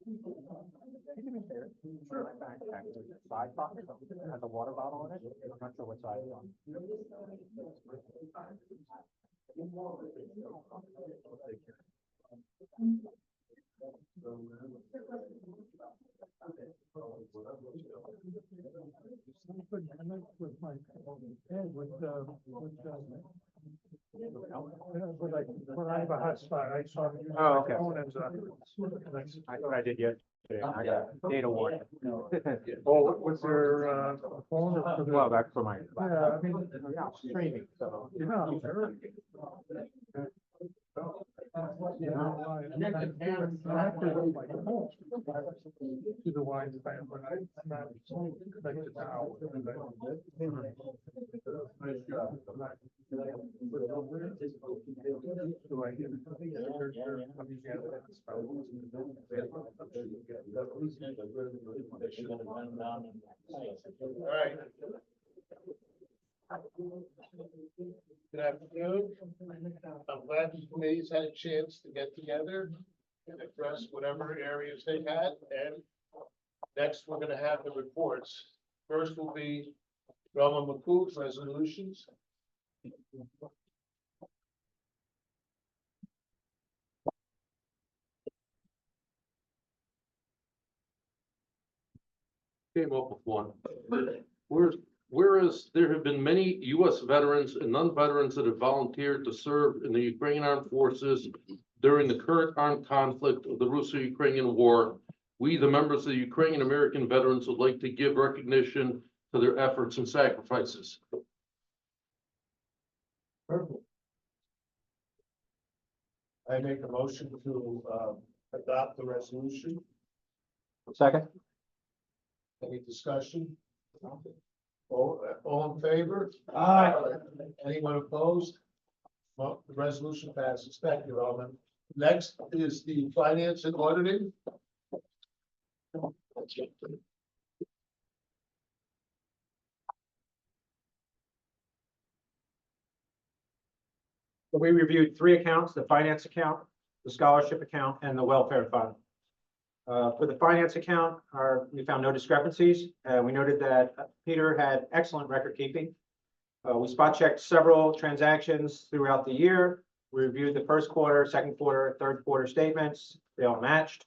Sure. Side pocket has a water bottle in it. I'm not sure what side it's on. When I have a hot spot, I saw. Oh, okay. I I did yesterday. I got data warning. Oh, was there, a phone or? for the- Well, that's for my. Yeah, I mean, Yeah, streaming, so. yeah, sure. You know, I have to go by phone to the wine plant, but I'm not connected now. Do I get it? I'm using All right. Good afternoon. I'm glad the committee's had a chance to get together and address whatever areas they had. And next, we're gonna have the reports. First will be Roma McCool's resolutions. Came up with one. Whereas there have been many U.S. veterans and non-veterans that have volunteered to serve in the Ukrainian Armed Forces during the current armed conflict of the Russo-Ukrainian War, we, the members of the Ukrainian American Veterans, would like to give recognition to their efforts and sacrifices. I make a motion to adopt the resolution. Second? Any discussion? All in favor? Aye. Anyone opposed? Well, the resolution passes. Thank you, Alvin. Next is the finance and auditing. So we reviewed 3 accounts: the finance account, the scholarship account, and the welfare fund. For the finance account, we found no discrepancies. We noted that Peter had excellent record keeping. We spot checked several transactions throughout the year. We reviewed the first quarter, second quarter, third quarter statements. They all matched.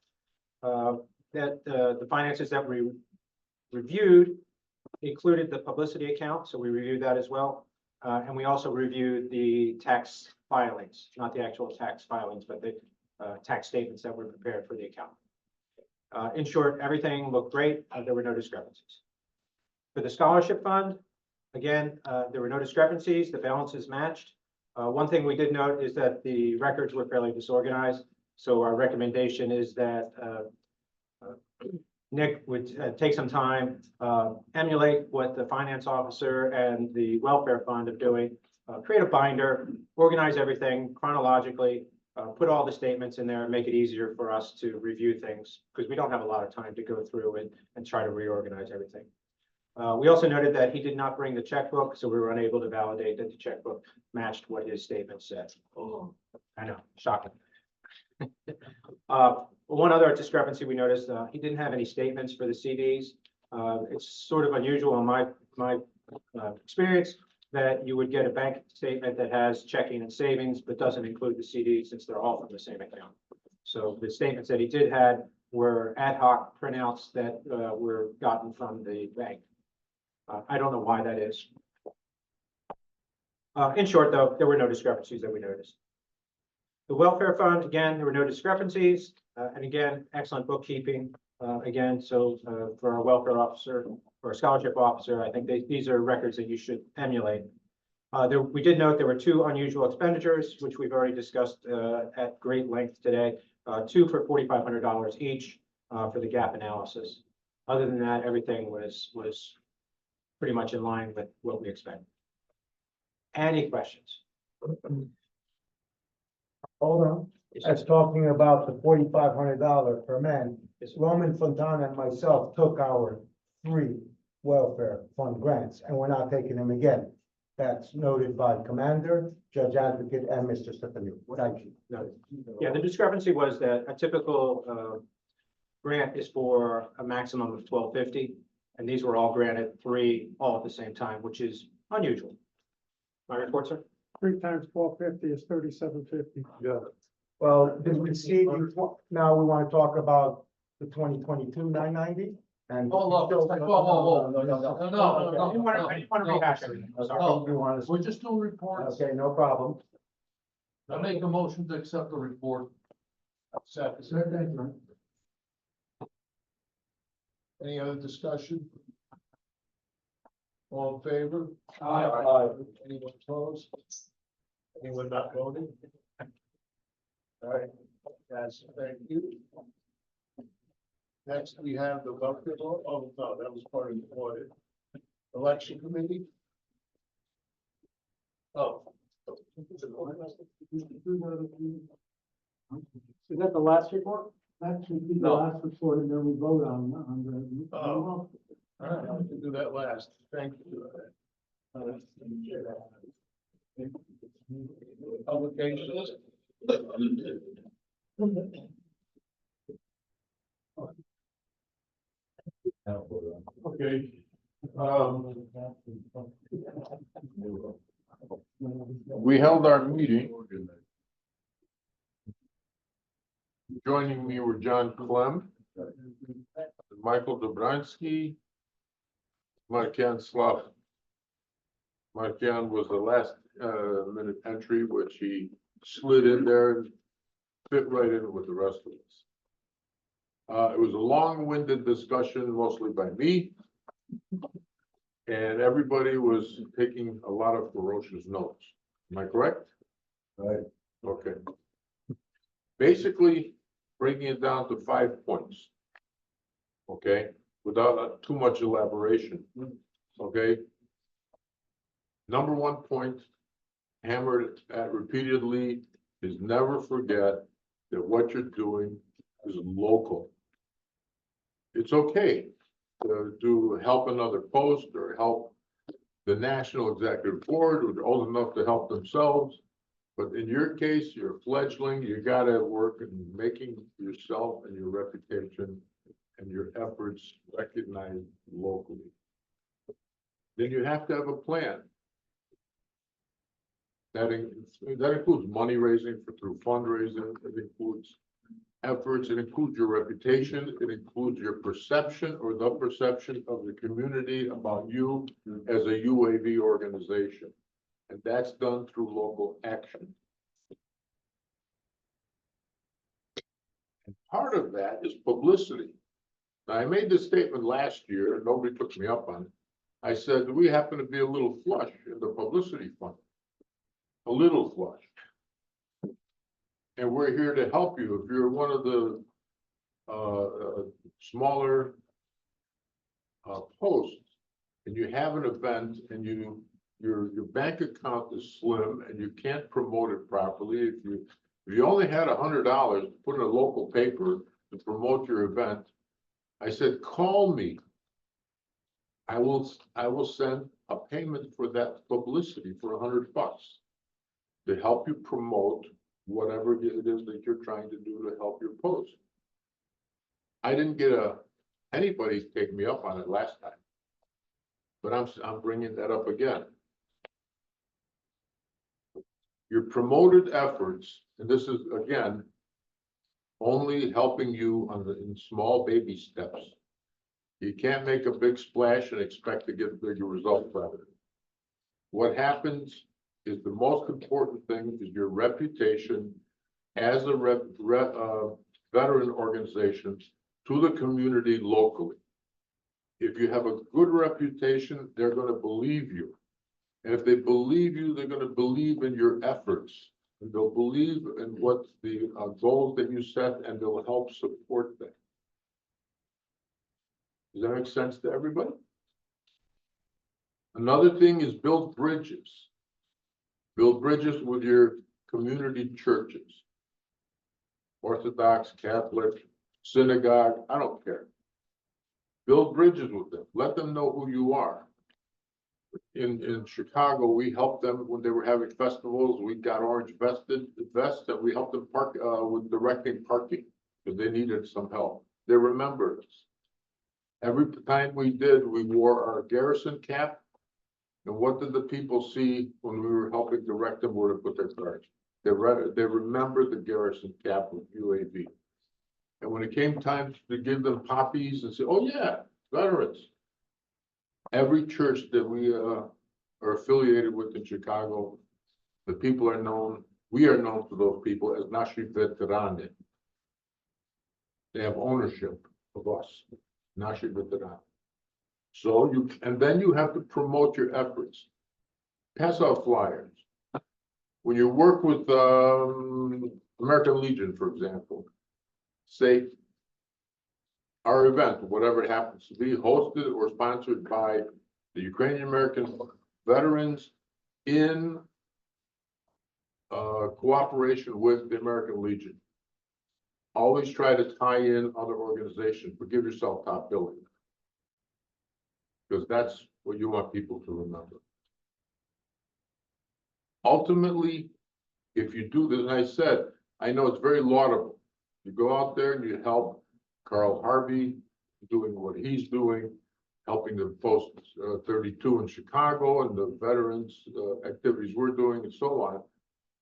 The finances that we reviewed included the publicity account, so we reviewed that as well. And we also reviewed the tax filings, not the actual tax filings, but the tax statements that were prepared for the account. In short, everything looked great. There were no discrepancies. For the scholarship fund, again, there were no discrepancies. The balances matched. One thing we did note is that the records were fairly disorganized. So our recommendation is that Nick would take some time, emulate what the finance officer and the welfare fund are doing, create a binder, organize everything chronologically, put all the statements in there, and make it easier for us to review things, because we don't have a lot of time to go through and try to reorganize everything. We also noted that he did not bring the checkbook, so we were unable to validate that the checkbook matched what his statement said. Oh, I know, shocking. One other discrepancy we noticed, he didn't have any statements for the CDs. It's sort of unusual in my experience that you would get a bank statement that has checking and savings, but doesn't include the CDs since they're all from the same account. So the statements that he did had were ad hoc printouts that were gotten from the bank. I don't know why that is. In short, though, there were no discrepancies that we noticed. The welfare fund, again, there were no discrepancies. And again, excellent bookkeeping. Again, so for our welfare officer or scholarship officer, I think these are records that you should emulate. We did note there were 2 unusual expenditures, which we've already discussed at great length today. 2 for $4,500 each for the gap analysis. Other than that, everything was pretty much in line with what we expected. Any questions? Hold on, that's talking about the $4,500 per man. Roman Fontana and myself took our 3 welfare fund grants, and we're not taking them again. That's noted by Commander, Judge Advocate, and Mr. Stefanou. Thank you. No. Yeah, the discrepancy was that a typical grant is for a maximum of $1,250, and these were all granted 3 all at the same time, which is unusual. My report, sir? 3 times 1250 is 3750. Yeah. Well, did we see, now we want to talk about the 2022 990? And. Hold on, whoa, whoa, whoa. No, I didn't want to rehash everything. I'm sorry. Okay, you want to, We're just doing reports. okay, no problem. I make a motion to accept the report. Second. Any other discussion? All in favor? Anyone opposed? Anyone not voting? All right, guys, thank you. Next, we have the welfare law. Oh, no, that was part of the audit. Election committee. Oh. Is that the last report? That should be the No. last report, and then we vote on the. Oh. All right, I can do that last. Thank you. Publications. Okay. We held our meeting. Joining me were John Clem, Michael Dobransky, Markian Slav. Markian was the last minute entry, which he slid in there and fit right in with the rest of us. It was a long-winded discussion, mostly by me. And everybody was taking a lot of ferocious notes. Am I correct? Right. Okay. Basically, breaking it down to 5 points. Okay, without too much elaboration. Okay. Number 1 point, hammered at repeatedly, is never forget that what you're doing is local. It's okay to help another post or help the National Executive Board, who's old enough to help themselves. But in your case, you're a fledgling, you gotta work in making yourself and your reputation and your efforts recognized locally. Then you have to have a plan. That includes money raising through fundraising, it includes efforts, it includes your reputation, it includes your perception or the perception of the community about you as a UAV organization. And that's done through local action. And part of that is publicity. Now, I made this statement last year and nobody took me up on it. I said, we happen to be a little flush in the publicity fund. A little flush. And we're here to help you. If you're one of the smaller posts and you have an event and your bank account is slim and you can't promote it properly, if you only had $100 to put in a local paper to promote your event, I said, call me. I will send a payment for that publicity for $100 to help you promote whatever it is that you're trying to do to help your post. I didn't get anybody take me up on it last time, but I'm bringing that up again. Your promoted efforts, and this is again only helping you in small baby steps. You can't make a big splash and expect to get bigger results out of it. What happens is the most important thing is your reputation as a veteran organization to the community locally. If you have a good reputation, they're going to believe you. And if they believe you, they're going to believe in your efforts. And they'll believe in what the goals that you set, and they'll help support them. Does that make sense to everybody? Another thing is build bridges. Build bridges with your community churches. Orthodox, Catholic, synagogue, I don't care. Build bridges with them. Let them know who you are. In Chicago, we helped them when they were having festivals. We got orange vests and we helped them park with directing parking because they needed some help. they remembered us. Every time we did, we wore our garrison cap. And what did the people see when we were helping direct them where to put their cards? They remembered the garrison cap with UAV. And when it came time to give them poppies and say, oh yeah, veterans. Every church that we are affiliated with in Chicago, the people are known, we are known to those people as Nashi Veterani. They have ownership of us, Nashi Veterani. So and then you have to promote your efforts. Pass out flyers. When you work with American Legion, for example, say our event, whatever it happens to be, hosted or sponsored by the Ukrainian American Veterans in cooperation with the American Legion. Always try to tie in other organizations, but give yourself top billing. Because that's what you want people to remember. Ultimately, if you do this, and I said, I know it's very laudable. You go out there and you help Carl Harvey doing what he's doing, helping the Post 32 in Chicago and the veterans activities we're doing and so on.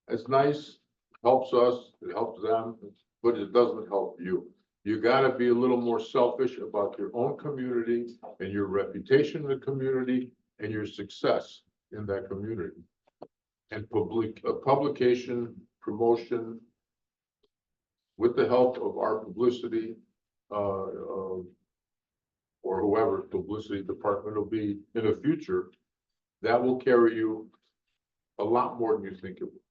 It's nice, helps us, it helps them, but it doesn't help you. You gotta be a little more selfish about your own community and your reputation in the community and your success in that community. And publication, promotion, with the help of our publicity, or whoever publicity department will be in the future, that will carry you a lot more than you think it will.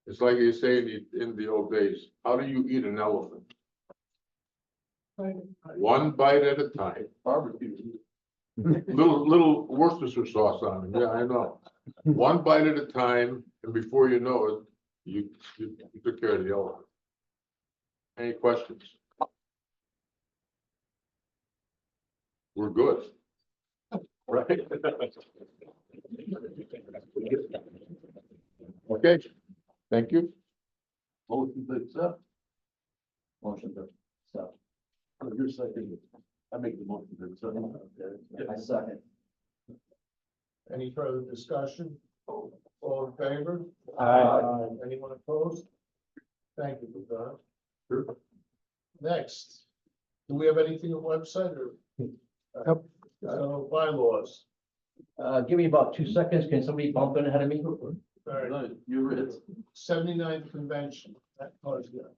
It's like you say in the old days, how do you eat an elephant? One bite at a time. Barbecue. Little Worcestershire sauce on it. Yeah, I know. One bite at a time, and before you know it, you took care of the elephant. Any questions? We're good. Right? Okay, thank you. Motion to accept. Motion to accept. You're second. I make the motion to accept. I second. Any further discussion? All in favor? Anyone opposed? Thank you, Don. Sure. Next, do we have anything on website or? Nope. So bylaws. Give me about 2 seconds. Can somebody bump in ahead of me? All right, No, you're it. 79th convention, that part's good.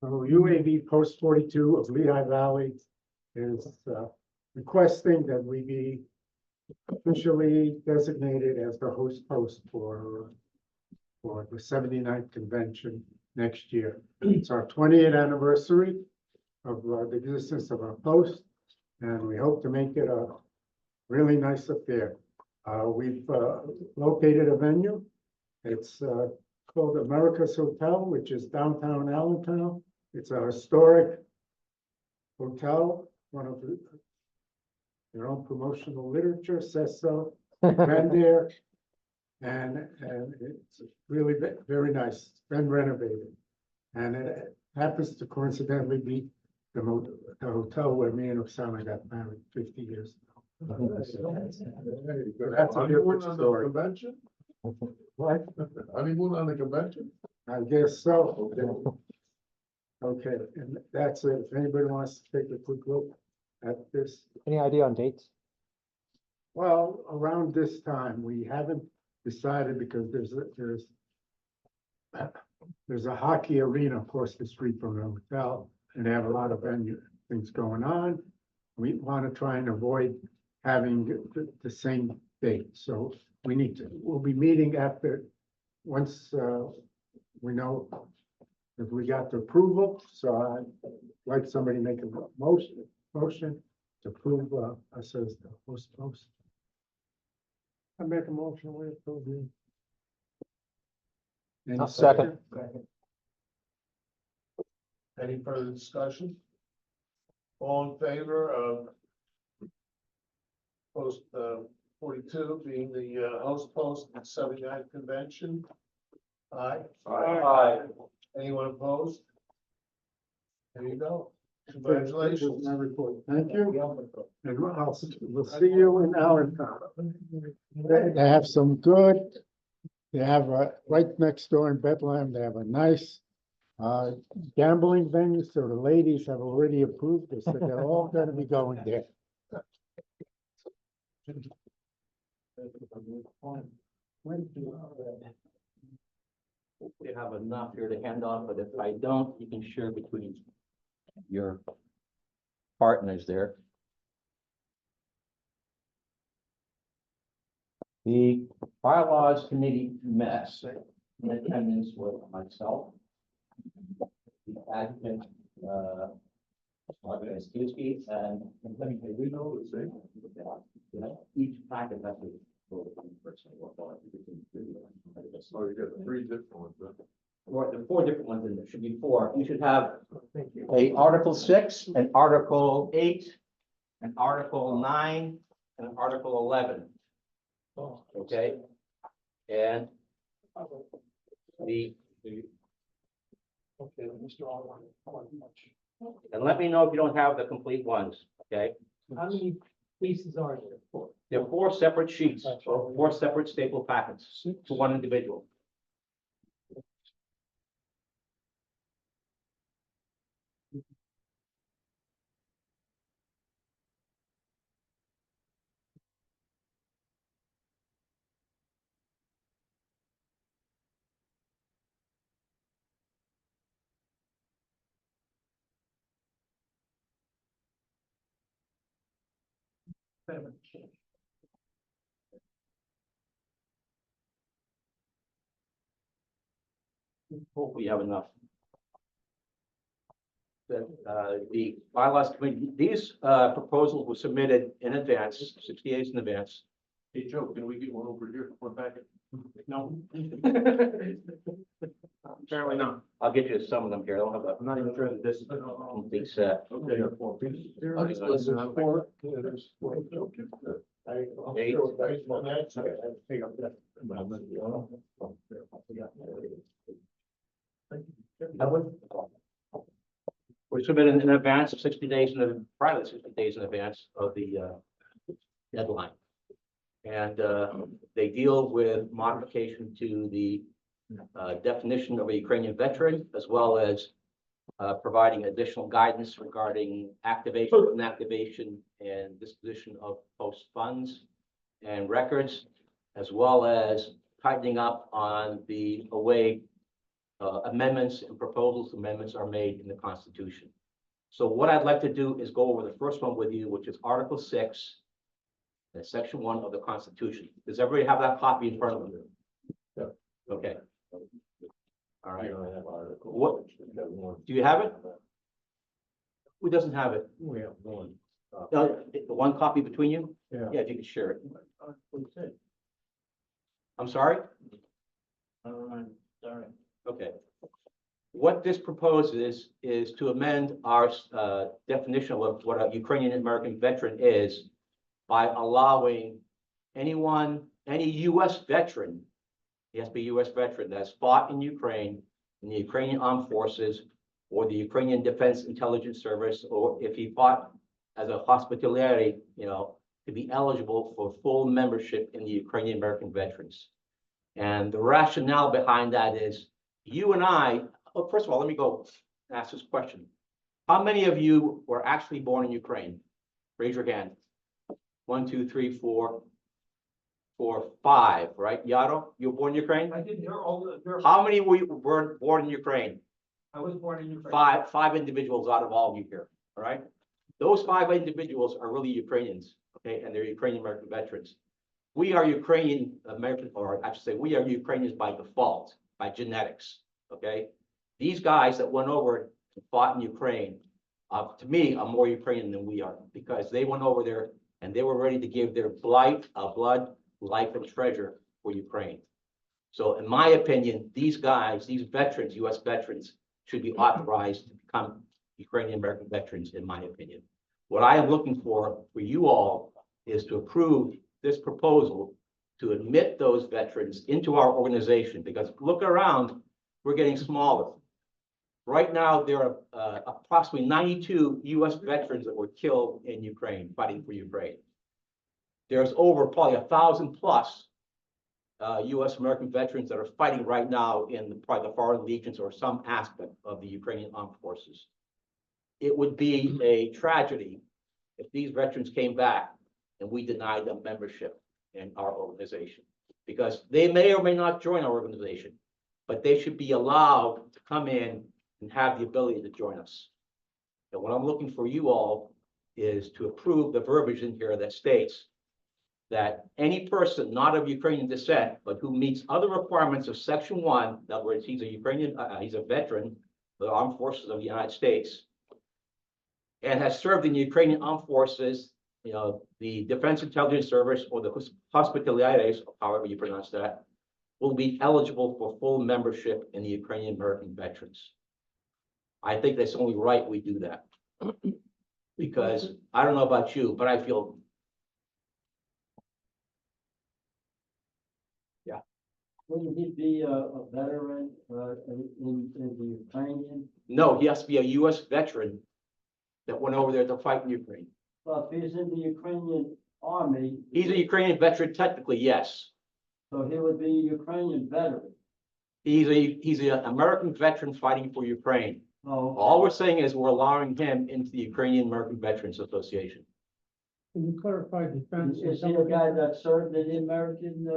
So UAV Post 42 of Lehigh Valley is requesting that we be officially designated as the host post for the 79th convention next year. It's our 20th anniversary of the existence of our post, and we hope to make it a really nice affair. We've located a venue. It's called America's Hotel, which is downtown Allentown. It's a historic hotel. One of their own promotional literature says so. Been there, and it's really very nice. It's been renovated, and it happens to coincidentally be the hotel where me and Oksana got married 50 years ago. That's a different story. Convention? What? Honeymoon on the convention? I guess so. Okay, and that's it. If anybody wants to take a quick look at this. Any idea on dates? Well, around this time, we haven't decided because there's a hockey arena across the street from the hotel, and they have a lot of venue things going on. We want to try and avoid having the same date, so we'll be meeting once we know if we got the approval. So I'd like somebody to make a motion to approve us as the host post. I make a motion, we approve you. I'll second. Any further discussion? All in favor of post 42 being the host post at 79th convention? Aye. Aye. Anyone opposed? There you go. This Congratulations. is my report. Thank you. And we'll see you in Allentown. They have some good, they have right next door in Bethlehem, they have a nice gambling venue, so the ladies have already approved this, so they're all gonna be going there. We have enough here to hand off, but if I don't, you can share between your partners there. The bylaws committee met in attendance with myself, the advocate, Margaret Skinsky, and let me say, we know it's each packet has to. Oh, you got three different ones, huh? Or there are four different ones in there, should be four. You should have a Article 6, an Article 8, an Article 9, and an Article 11. Okay? And and let me know if you don't have the complete ones, okay? How many pieces are there? Four. There are four separate sheets, or four separate staple packets to one individual. Hopefully you have enough. The bylaws committee, these proposals were submitted in advance, 60 days in advance. Hey, Joe, can we get one over here, one packet? No. Apparently not. I'll get you some of them here. I don't have a I'm not even sure that this is. complete set. Okay, there are four pieces. I'll just listen to four. Eight. We're submitting in advance of 60 days prior to 60 days in advance of the deadline. And they deal with modification to the definition of a Ukrainian veteran, as well as providing additional guidance regarding activation, inactivation, and disposition of post funds and records, as well as tightening up on the way amendments and proposals amendments are made in the Constitution. So what I'd like to do is go over the first one with you, which is Article 6, Section 1 of the Constitution. Does everybody have that copy in front of them? Yeah. Okay. All right. What, do you have it? Who doesn't have it? We have one. The one copy between you? Yeah. Yeah, if you could share it. I'm sorry? Sorry. Okay. What this proposes is to amend our definition of what a Ukrainian American veteran is by allowing anyone, any U.S. veteran, he has to be a U.S. veteran that's fought in Ukraine, in the Ukrainian Armed Forces, or the Ukrainian Defense Intelligence Service, or if he fought as a hospitality, to be eligible for full membership in the Ukrainian American Veterans. And the rationale behind that is you and I, well, first of all, let me go ask this question. How many of you were actually born in Ukraine? Raise your hand. 1, 2, 3, 4, 5, right? Yaro, you were born in Ukraine? I didn't hear all the. How many were you born in Ukraine? I was born in Ukraine. Five individuals out of all of you here, all right? Those 5 individuals are really Ukrainians, okay? And they're Ukrainian American veterans. We are Ukrainian American, or I should say, we are Ukrainians by default, by genetics, okay? These guys that went over and fought in Ukraine, to me, are more Ukrainian than we are, because they went over there and they were ready to give their blood, life, and treasure for Ukraine. So in my opinion, these guys, these veterans, US veterans, should be authorized to become Ukrainian American veterans, in my opinion. What I am looking for you all is to approve this proposal to admit those veterans into our organization, because look around, we're getting smaller. Right now, there are approximately 92 US veterans that were killed in Ukraine, fighting for Ukraine. There's over probably 1,000 plus US American veterans that are fighting right now in probably the foreign legions or some aspect of the Ukrainian armed forces. It would be a tragedy if these veterans came back and we denied them membership in our organization, because they may or may not join our organization, but they should be allowed to come in and have the ability to join us. And what I'm looking for you all is to approve the verbiage in here that states that any person not of Ukrainian descent, but who meets other requirements of Section 1, in other words, he's a veteran of the armed forces of the United States, and has served in the Ukrainian armed forces, the Defense Intelligence Service or the Hospitalières, however you pronounce that, will be eligible for full membership in the Ukrainian American Veterans. I think that's only right we do that. Because I don't know about you, but I feel. Yeah. Wouldn't he be a veteran in the Ukrainian? No, he has to be a US veteran that went over there to fight in Ukraine. Well, if he's in the Ukrainian army. He's a Ukrainian veteran, technically, yes. So he would be a Ukrainian veteran. He's an American veteran fighting for Ukraine. Oh, All we're saying is we're allowing him into the Ukrainian American Veterans Association. Can you clarify defense? is he a guy that served in the American,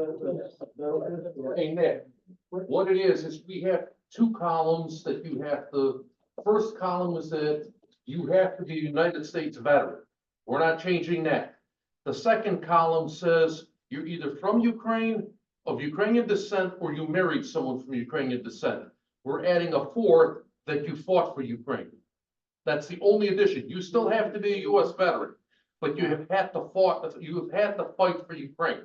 Hey, Nick, what it is we have two columns that you have to, first column is that you have to be a United States veteran. We're not changing that. The second column says you're either from Ukraine, of Ukrainian descent, or you married someone from Ukrainian descent. We're adding a fourth, that you fought for Ukraine. That's the only addition. You still have to be a US veteran, but you have had to fight for Ukraine.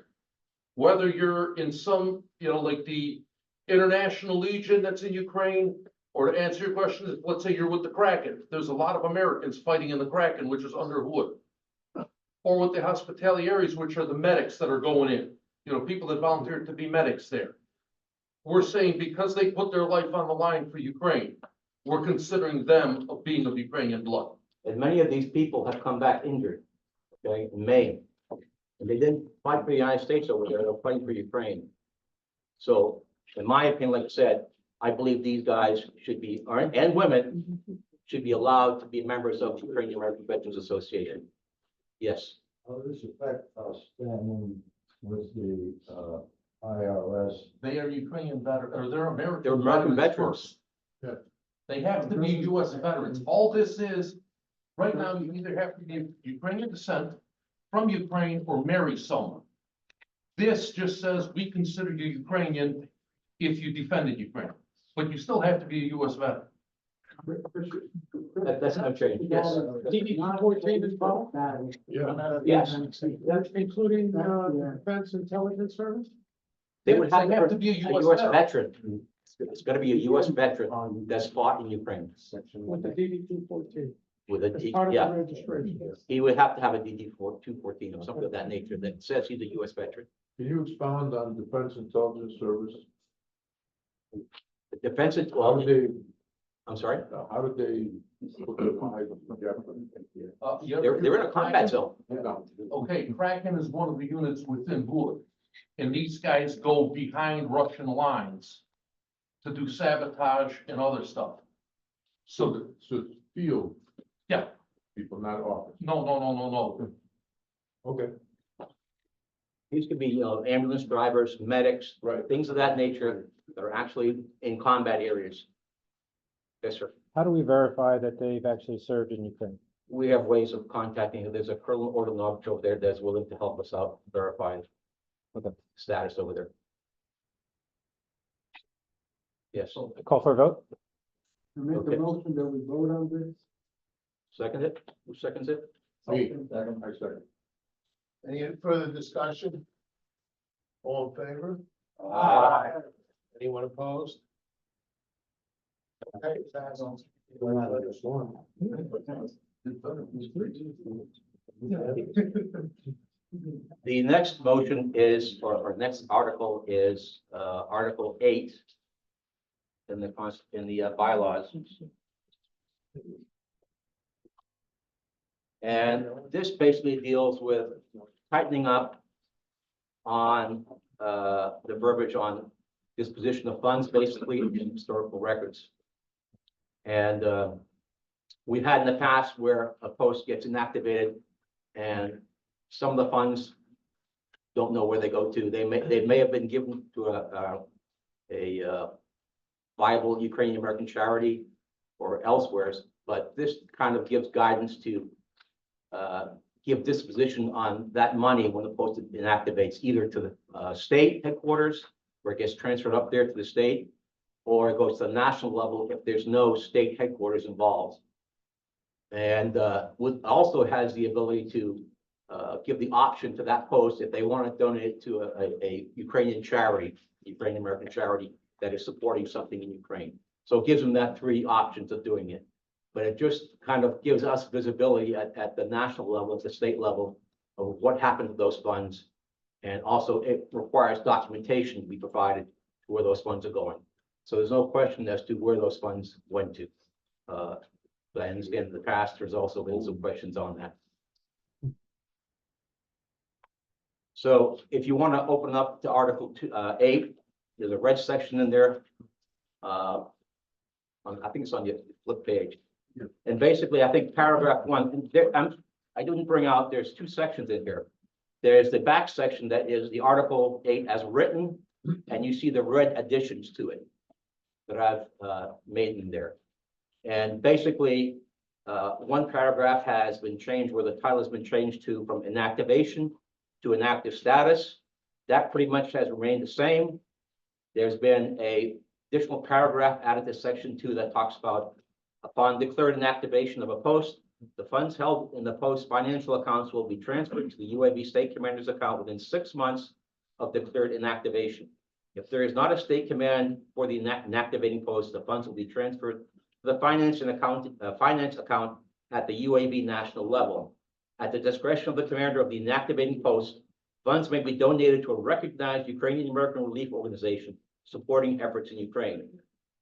Whether you're in some, like the International Legion that's in Ukraine, or to answer your question, let's say you're with the Kraken. There's a lot of Americans fighting in the Kraken, which is under Hood. Or with the Hospitalières, which are the medics that are going in. People that volunteered to be medics there. We're saying because they put their life on the line for Ukraine, we're considering them of being of Ukrainian blood. And many of these people have come back injured, okay, in Maine. And they didn't fight for the United States over there, they're fighting for Ukraine. So, in my opinion, like I said, I believe these guys should be, and women, should be allowed to be members of the Ukrainian American Veterans Association. Yes. How does this affect us standing with the IRS? They are Ukrainian veterans, or they're American. They're American veterans. First. Yeah. They have to be US veterans. All this is, right now, you either have to be Ukrainian descent, from Ukraine, or marry someone. This just says we consider you Ukrainian if you defended Ukraine, but you still have to be a US veteran. That's not changed, yes. DD 14 as well? Yes. That's including, Defense Intelligence Service? They would have They have to to be be a a US US veteran. It's gonna be a US veteran that's fought in Ukraine With the DD 214, with a, as part of the yeah. registration. He would have to have a DD 214 or something of that nature that says he's a US veteran. Can you expound on Defense Intelligence Service? The defense, How well, did they, I'm sorry, how did they put their lives in jeopardy? they're in a combat zone. No. Okay, Kraken is one of the units within Hood. And these guys go behind Russian lines to do sabotage and other stuff. So, So field yeah, people, not office. no. Okay. These could be, ambulance drivers, medics, Right. things of that nature that are actually in combat areas. Yes, sir. How do we verify that they've actually served in Ukraine? We have ways of contacting, there's a Colonel Ordonovich over there that's willing to help us out verifying status over there. Yes, Call for a vote? I make Okay. a motion that we vote on this? second it, who seconds it? Me, I second. Any further discussion? All in favor? Anyone opposed? Okay, The next motion is, or next article is, Article 8 in the bylaws. And this basically deals with tightening up on, the verbiage on disposition of funds, basically in historical records. And, we've had in the past where a post gets inactivated and some of the funds don't know where they go to. They may have been given to a viable Ukrainian American charity or elsewhere, but this kind of gives guidance to give disposition on that money when the post inactivates, either to the state headquarters, where it gets transferred up there to the state, or it goes to the national level if there's no state headquarters involved. And also has the ability to give the option to that post if they want to donate it to a Ukrainian charity, Ukrainian American charity that is supporting something in Ukraine. So it gives them that 3 options of doing it. But it just kind of gives us visibility at the national level, at the state level, of what happened to those funds. And also it requires documentation to be provided to where those funds are going. So there's no question as to where those funds went to. But I understand in the past, there's also been some questions on that. So if you want to open up to Article 8, there's a red section in there. I think it's on the flip page. Yeah. And basically, I think paragraph 1, I didn't bring out, there's 2 sections in here. There's the back section that is the Article 8 as written, and you see the red additions to it that I've made in there. And basically, 1 paragraph has been changed where the title has been changed to from inactivation to inactive status. That pretty much has remained the same. There's been a additional paragraph added to section 2 that talks about upon declared inactivation of a post, the funds held in the post financial accounts will be transferred to the UAV state commander's account within 6 months of declared inactivation. If there is not a state command for the inactivating post, the funds will be transferred to the finance account at the UAV national level. At the discretion of the commander of the inactivating post, funds may be donated to a recognized Ukrainian American relief organization supporting efforts in Ukraine.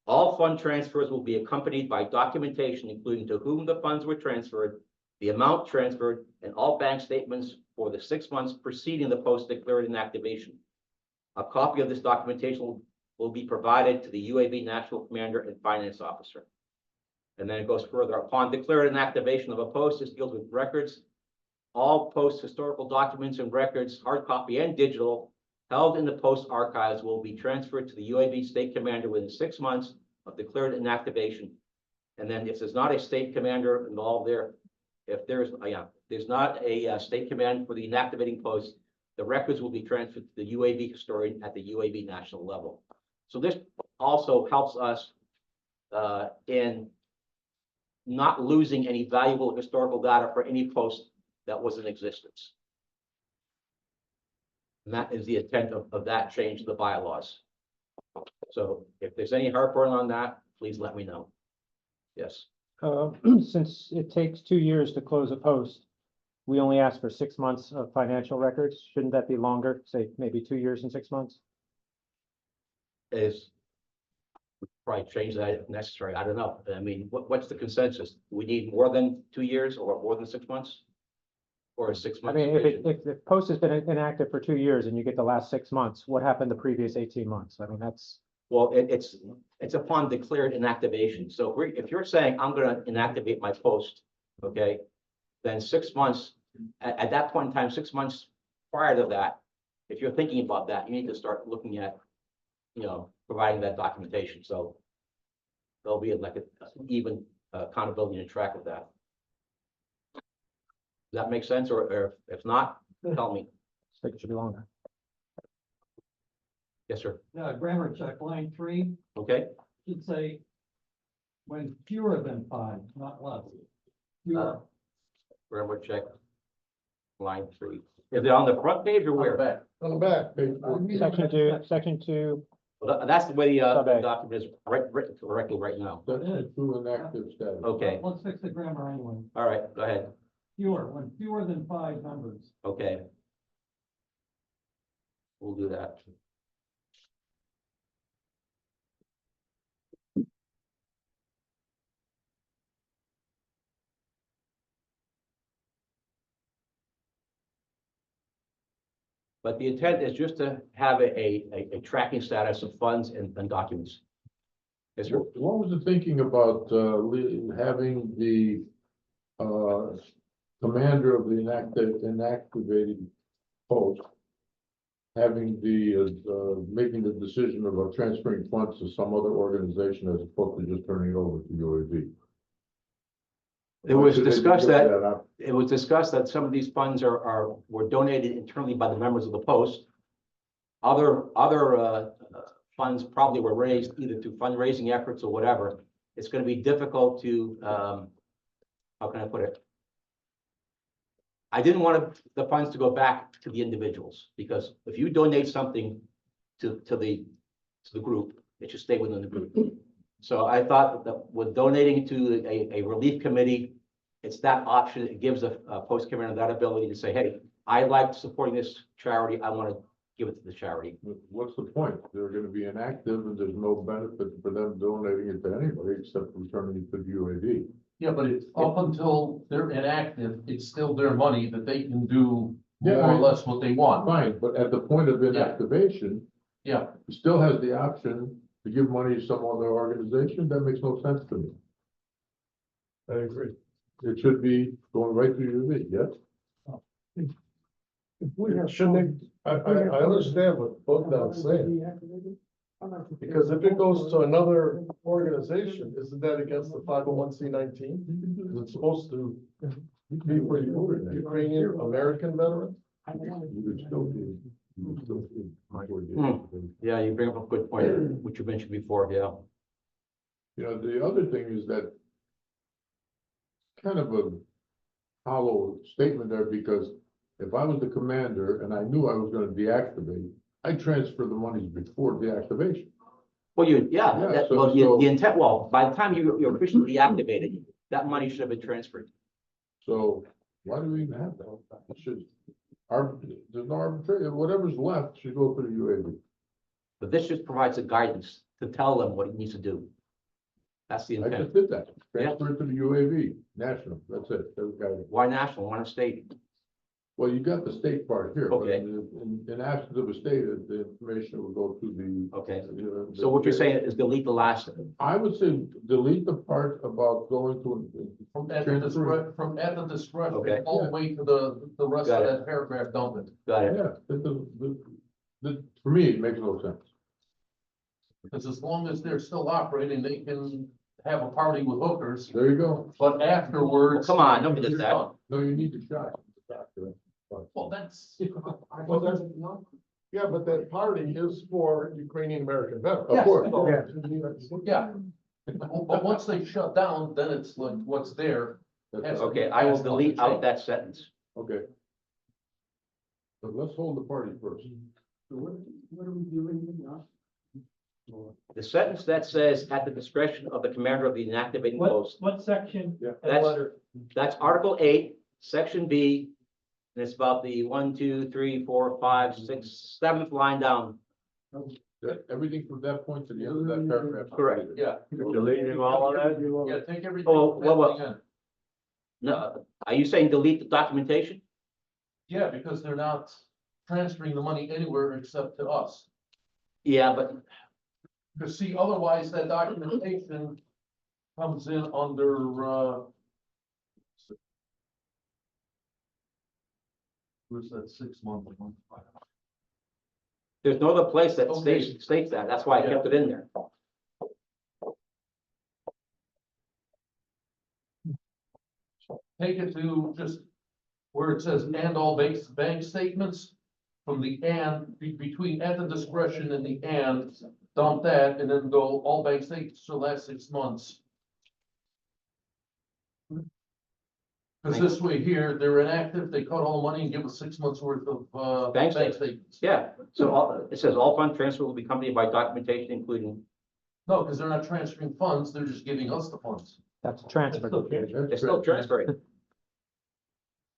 All fund transfers will be accompanied by documentation, including to whom the funds were transferred, the amount transferred, and all bank statements for the 6 months preceding the post-declared inactivation. A copy of this documentation will be provided to the UAV National Commander and Finance Officer. And then it goes further. Upon declared inactivation of a post, this deals with records. All post historical documents and records, hard copy and digital, held in the post archives will be transferred to the UAV State Commander within 6 months of declared inactivation. And then if there's not a state commander involved there, if there's not a state command for the inactivating post, the records will be transferred to the UAV historian at the UAV national level. So this also helps us in not losing any valuable historical data for any post that was in existence. And that is the intent of that change to the bylaws. So if there's any heartburn on that, please let me know. Yes. Since it takes 2 years to close a post, we only ask for 6 months of financial records. Shouldn't that be longer? Say maybe 2 years and 6 months? Is we probably change that if necessary. I don't know. I mean, what's the consensus? We need more than 2 years or more than 6 months? Or 6 I months? mean, if the post has been inactive for 2 years and you get the last 6 months, what happened the previous 18 months? I mean, that's. Well, it's upon declared inactivation. So if you're saying I'm going to inactivate my post, okay, then 6 months, at that point in time, 6 months prior to that, if you're thinking about that, you need to start looking at, providing that documentation. So there'll be like an even accountability and track of that. Does that make sense? Or if not, tell me. I think it should be longer. Yes, sir. Grammar check, line 3, Okay. should say when fewer than 5, not less. Fewer. Grammar check. Line 3. Is it on the front page or where? On the back, page 4. Section 2, Well, that's the way the Sub A. document is written correctly right now. That's true inactive status. Okay, Let's fix the grammar anyway. all right, go ahead. When fewer than 5 members. Okay. We'll do that. But the intent is just to have a tracking status of funds and documents. Yes, sir. What was the thinking about, having the, commander of the inactivated post, having making the decision about transferring funds to some other organization as opposed to just turning it over to UAV? It was Why should they discussed give that, up? it was discussed that some of these funds were donated internally by the members of the post. Other funds probably were raised either through fundraising efforts or whatever. It's gonna be difficult to, how can I put it? I didn't want the funds to go back to the individuals, because if you donate something to the group, it should stay within the group. So I thought that with donating to a relief committee, it's that option. It gives a post commander that ability to say, hey, I like supporting this charity. I want to give it to the charity. What's the point? They're gonna be inactive and there's no benefit for them donating it to anybody except returning it to the UAV. Yeah, but it's up until they're inactive, it's still their money that they can do more Yeah, or less what they want. Fine, but at the point of inactivation, Yeah, he still has the option to give money to some other organization. That makes no sense to me. I agree. It should be going right to UAV, yes? Shouldn't I understand what both now saying, because if it goes to another organization, isn't that against the 501c19? Is it supposed to be for Ukrainian American veterans? You would still be. You would still be. Yeah, you bring up a good point, which you mentioned before, yeah. You know, the other thing is that kind of a hollow statement there, because if I was the commander and I knew I was gonna deactivate, I'd transfer the monies before deactivation. Well, Yeah, the intent, well, by the time you're officially deactivated, that money should have been transferred. So why do we even have that? It should, there's no arbitrary, whatever's left should go to the UAV. But this just provides a guidance to tell them what it needs to do. That's the I intent. just did that. Transfer it to the UAV, national, that's it. That was guided. Why national, why not state? Well, you got the state part here, but Okay. in absence of a state, the information will go to the. Okay. the- So what you're saying is delete the last, I would say delete the part about going to. from at the discretion, Okay. all the way to the rest Got of it. that paragraph, don't it? got it? Yeah, for me, it makes no sense. Because as long as they're still operating, they can have a party with hookers, There you go. but afterwards. Well, come on, nobody does that. No, you need the shot. Well, that's. Well, that's, yeah, but that party is for Ukrainian American veterans. Of course. Yeah, but once they shut down, then it's like what's there. That's- Okay, I will delete out that sentence. Okay. But let's hold the party first. What are we doing now? The sentence that says at the discretion of the commander of the inactivating post, What section? Yeah. that's Article 8, Section B. And it's about the 1, 2, 3, 4, 5, 6, 7th line down. Everything from that point to the end of that paragraph. Correct. Yeah, Deleting all of that? yeah, take everything. Oh, well, at the end. No, are you saying delete the documentation? Yeah, because they're not transferring the money anywhere except to us. Yeah, but Because see, otherwise that documentation comes in under, where's that 6 month one? there's no other place that Okay. states that. That's why I kept it in there. Take it to just where it says and all bank statements. From the and, between at the discretion and the and, dump that and then go all bank statements for the last 6 months. Cause this way here, they're inactive, they cut all the money and give us 6 months worth of, Bank bank statements. statements. Yeah, so it says all fund transfer will be accompanied by documentation including, No, because they're not transferring funds, they're just giving us the funds. That's a transfer. they're still transferring.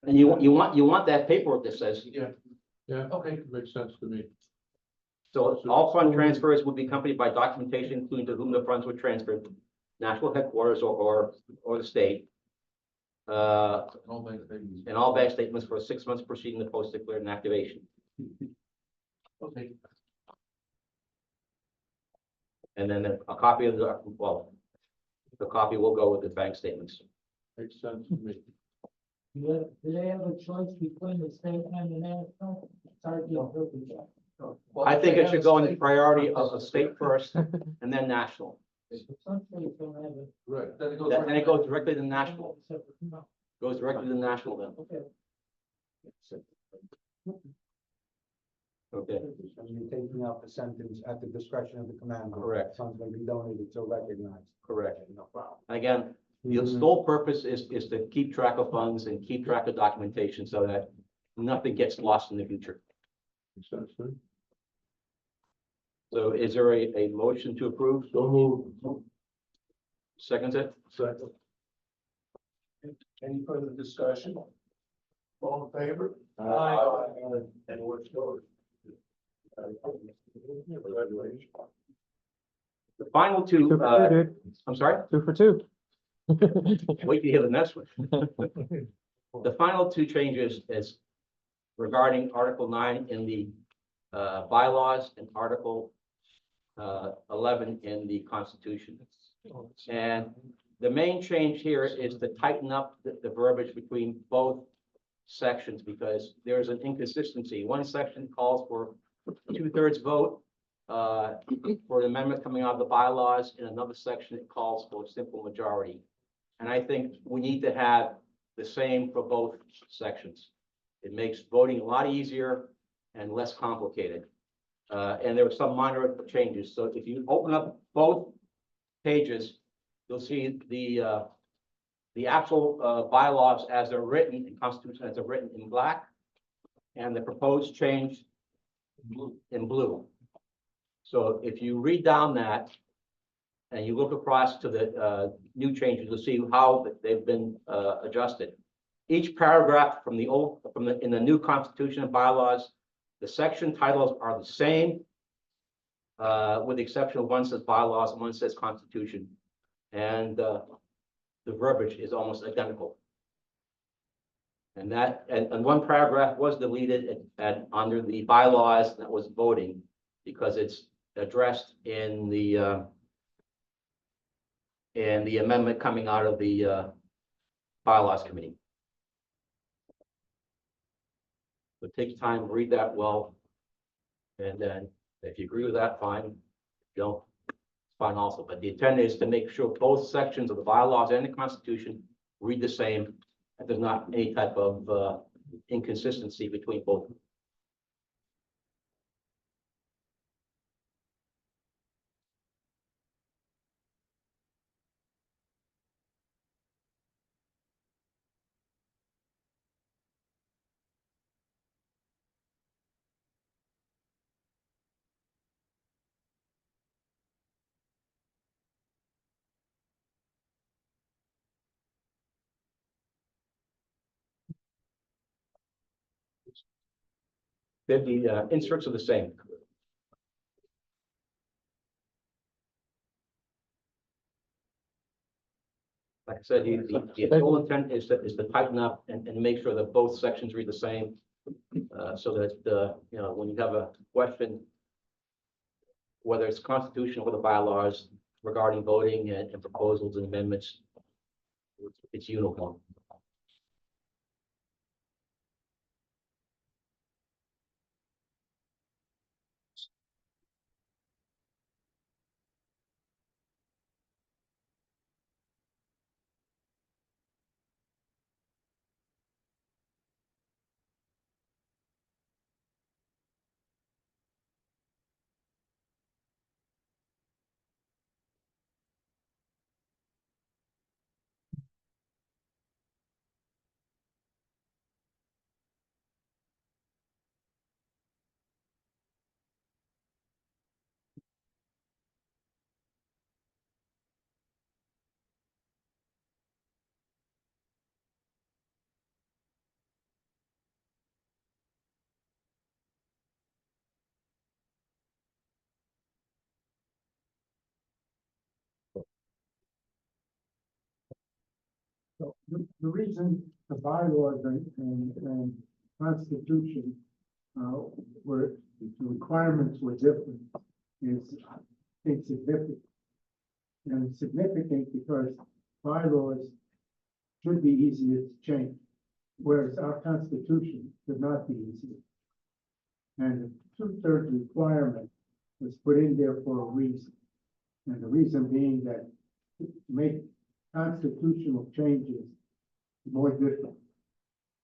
And you want that paperwork that says, Yeah, Okay. makes sense to me. so all fund transfers will be accompanied by documentation including to whom the funds were transferred, national headquarters or the state. No bank statements. And all bank statements for 6 months preceding the post declared activation. Okay. And then a copy of the copy will go with the bank statements. Makes sense to me. Do they have a choice between the state and the national? Sorry, Well, I think they it have should a go in state- priority of state first and then national. some states don't have it. Right. Then it goes. Then it goes directly to national, No. goes directly to national then. Okay. Okay, And you're taking out the sentence at the discretion of the commander. Correct. Funds may be donated to recognized. correct. No problem. And again, the sole purpose is to keep track of funds and keep track of documentation so that nothing gets lost in the future. Makes sense to me. So is there a motion to approve? So move. Seconds it? Second. Any further discussion? All in favor? Aye. Anyone opposed? Congratulations. The final Two two, for two, dude. I'm sorry, 2 for 2. wait to hear the next one. The final two changes is regarding Article 9 in the bylaws and Article 11 in the Constitution. And the main change here is to tighten up the verbiage between both sections because there's an inconsistency. One section calls for 2/3 vote for an amendment coming out of the bylaws. In another section, it calls for a simple majority. And I think we need to have the same for both sections. It makes voting a lot easier and less complicated. And there are some minor changes. So if you open up both pages, you'll see the actual bylaws as they're written, in Constitution as they're written in black, and the proposed change in blue. So if you read down that and you look across to the new changes, you'll see how they've been adjusted. Each paragraph from in the new Constitution and bylaws, the section titles are the same, with the exception of one says bylaws and one says Constitution. And the verbiage is almost identical. And one paragraph was deleted and under the bylaws that was voting because it's addressed in the amendment coming out of the bylaws committee. So take time, read that well. And then if you agree with that, fine. If you don't, fine also, but the intent is to make sure both sections of the bylaws and the Constitution read the same, and there's not any type of inconsistency between both. The inserts are the same. Like I said, the whole intent is to tighten up and make sure that both sections read the same, so that, when you have a question, whether it's constitutional or the bylaws regarding voting and proposals and amendments, it's uniform. The reason the bylaws and constitution, were, the requirements were different is, I think, significant. And it's significant because bylaws should be easier to change, whereas our constitution could not be easier. And the two-thirds requirement was put in there for a reason. And the reason being that to make constitutional changes more difficult,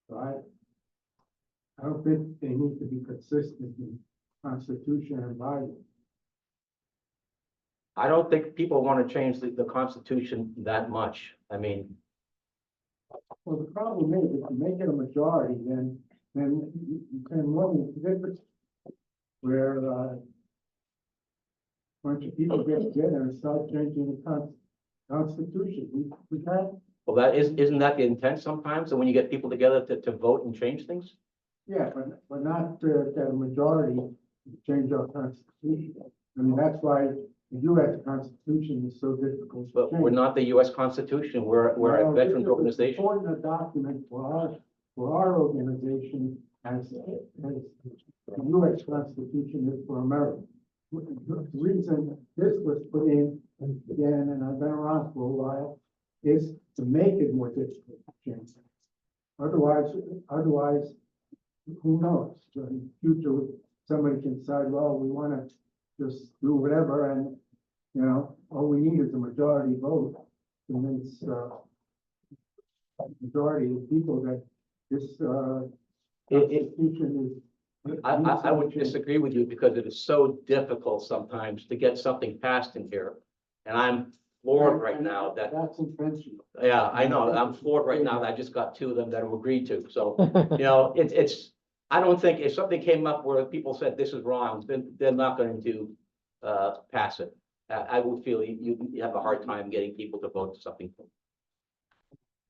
right? I don't think they need to be consistent in Constitution and Bible. I don't think people want to change the Constitution that much. I mean, Well, the problem is, if you make it a majority, then you can run into difference where, a bunch of people get together and start changing the Constitution. We can't. well, isn't that the intent sometimes? And when you get people together to vote and change things? Yeah, but not that a majority change our Constitution. I mean, that's why the U.S. Constitution is so difficult to But change. we're not the US Constitution, we're a Well, veterans this is organization. important document for our organization as the U.S. Constitution is for America. The reason this was put in, again, and I've been around for a while, is to make it more difficult to change. Otherwise, who knows? In the future, somebody can decide, well, we want to just do whatever, and, you know, all we need is a majority vote. And it's, majority of people that this, Constitution is. I would disagree with you because it is so difficult sometimes to get something passed in here. And I'm floored right now that, That's intentional. yeah, I know, I'm floored right now that I just got two of them that have agreed to. So, you know, it's, I don't think if something came up where people said this is wrong, then they're not going to pass it. I would feel you have a hard time getting people to vote for something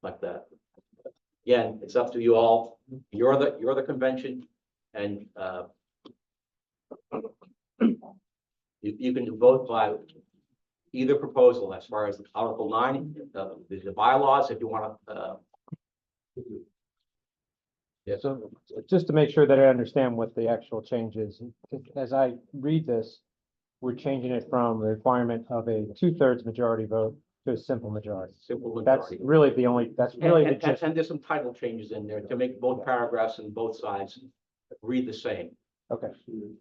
like that. Again, it's up to you all. You're the convention, and you can vote by either proposal as far as Article 9, the bylaws, if you want to. Yes. So just to make sure that I understand what the actual change is, as I read this, we're changing it from the requirement of a 2/3 majority vote to a simple majority. Simple That's majority. really the only, that's really the And gist. there's some title changes in there to make both paragraphs and both sides read the same. Okay,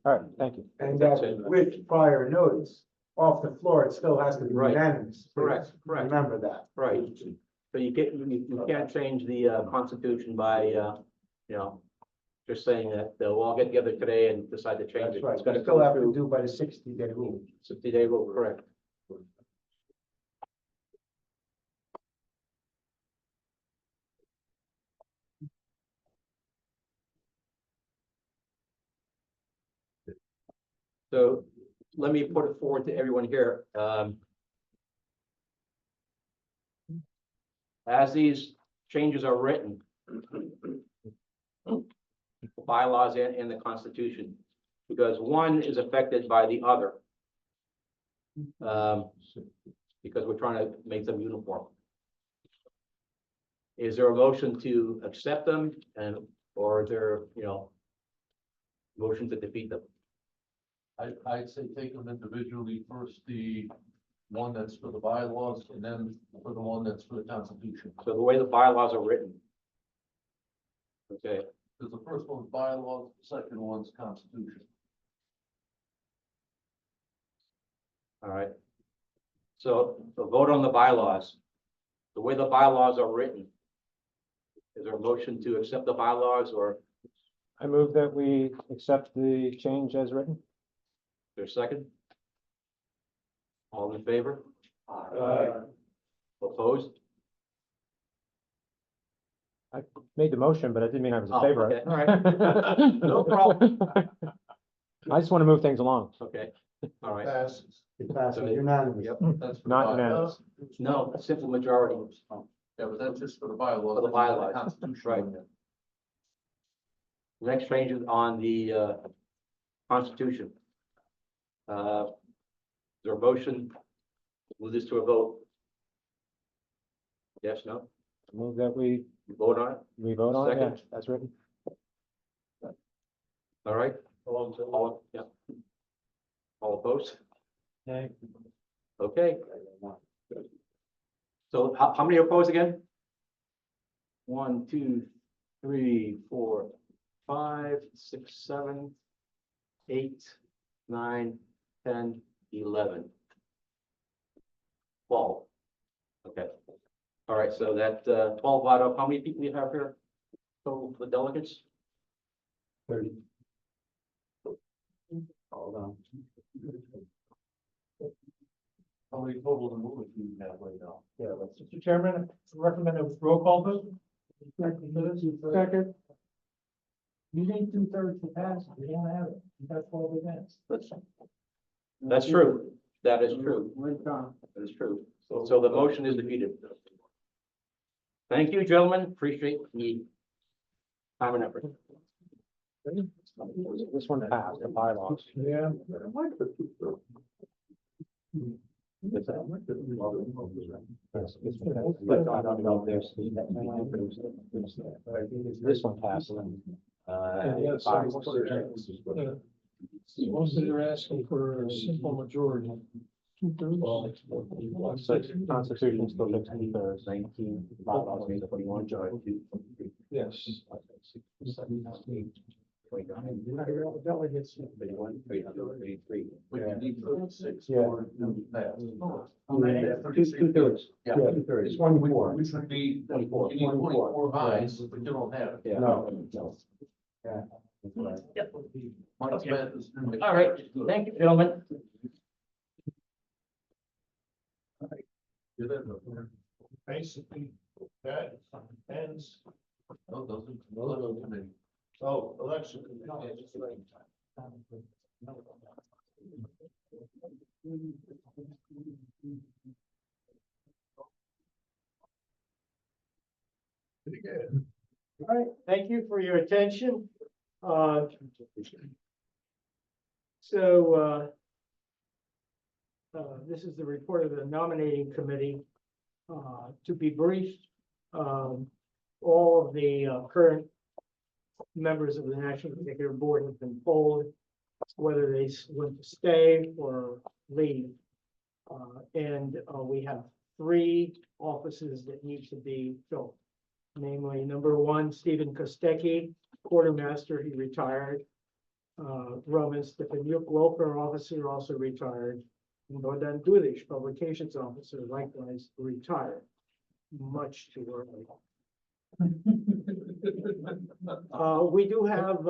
all right, thank you. And That's that it. with prior notice, off the floor, it still has to be Right. unanimous. Correct, correct. Remember that. Right. So you can't change the Constitution by, you know, just saying that they'll all get together today and decide to change That's it. right. It's gonna You still go have to through do by the 60-day rule. 60-day rule, correct. So let me put it forward to everyone here. As these changes are written, the bylaws and the Constitution, because one is affected by the other. Because we're trying to make them uniform. Is there a motion to accept them or is there, you know, motion to defeat them? I'd say take them individually, first the one that's for the bylaws and then for the one that's for the Constitution. So the way the bylaws are written. Okay, Because the first one's bylaws, the second one's Constitution. all right. So the vote on the bylaws, the way the bylaws are written. Is there a motion to accept the bylaws or is I move that we accept the change as written. there a second? All in favor? Opposed? I made the motion, but I didn't mean I was in Oh, favor of okay, it. all right. No problem. I just want to move things along. Okay, all right. Passes. It passes unanimously. Yep. That's for the Not bylaws. unanimous. No, a simple majority. Yeah, but that's just for the bylaws. For the bylaws, Constitution. right. Next change is on the Constitution. Is there a motion? Move this to a vote? Yes, no? Move that we Vote on it, vote on it, yeah, Second. that's written. all right? All, yeah. All opposed? Okay. So how many opposed again? 1, 2, 3, 4, 5, 6, 7, 8, 9, 10, 11. 12. Okay. All right, so that 12 out of, how many people you have here? Total for delegates? 30. Hold on. How many total the movement do you have right now? Yeah, let's. Mr. Chairman, recommend a roll call vote. Second. You need 2/3 to pass, it. You don't have it, you got 12 against. That's true. That is true. That is true. So the motion is defeated. Thank you, gentlemen. Appreciate the time and effort. This one passed, the bylaws. Yeah. This one passed. Most of them are asking for a simple majority. 2/3. So Constitution still looks 2/3, 19, bylaws, 21, Yes. Delegates. Yeah. Two-thirds. Yeah. Two-thirds. It's 24. We should be, 24. you need 24 ayes, but you don't have it. Yeah. No. Yeah. Okay. All right, thank you, gentlemen. Basically, that ends. Oh, election. Pretty good. All right, thank you for your attention. This is the report of the nominating committee. To be brief, all of the current members of the National Executive Board have been polled, whether they want to stay or leave. And we have 3 offices that need to be filled. Namely, number 1, Stephen Kostecki, quartermaster, he retired. Roman Stefanuk, welfare officer, also retired. And Bogdan Dulish, publications officer, likewise retired. Much too early. We do have,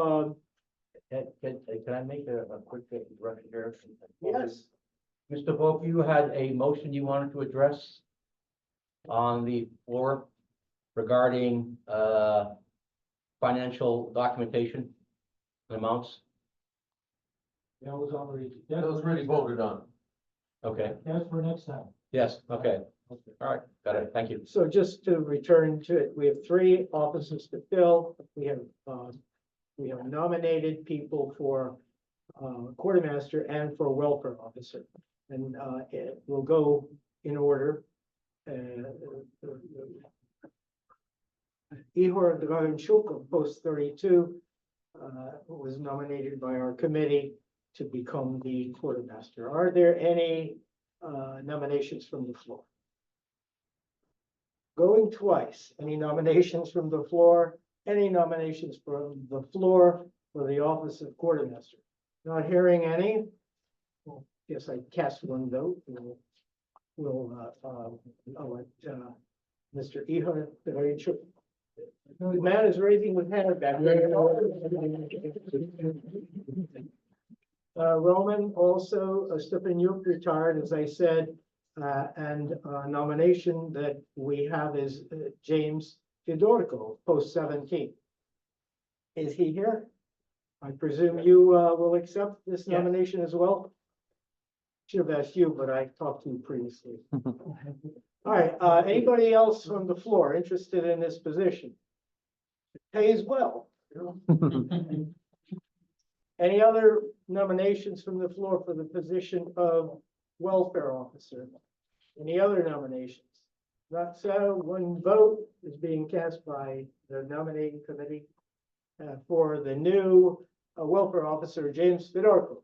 Can I make a quick interruption here? yes, Mr. Volk, you had a motion you wanted to address on the floor regarding financial documentation amounts? that was already. That was already voted on. Okay, That's for next time. yes, okay. All right, got it. Thank you. So just to return to it, we have 3 offices to fill. We have nominated people for quartermaster and for welfare officer. And it will go in order. Ihor Draganchuk of post 32 was nominated by our committee to become the quartermaster. Are there any nominations from the floor? Going twice. Any nominations from the floor? Any nominations from the floor for the office of quartermaster? Not hearing any. Well, guess I cast one vote. I'll let Mr. Ihor Draganchuk. The man is raising his hand back there. Roman also, Stefanuk retired, as I said, and a nomination that we have is James Fedorko, post 17. Is he here? I presume you will accept this nomination as well? Should have asked you, but I talked to you previously. All right, anybody else from the floor interested in this position? It pays well. Any other nominations from the floor for the position of welfare officer? Any other nominations? Not so. One vote is being cast by the nominating committee for the new welfare officer, James Fidorko.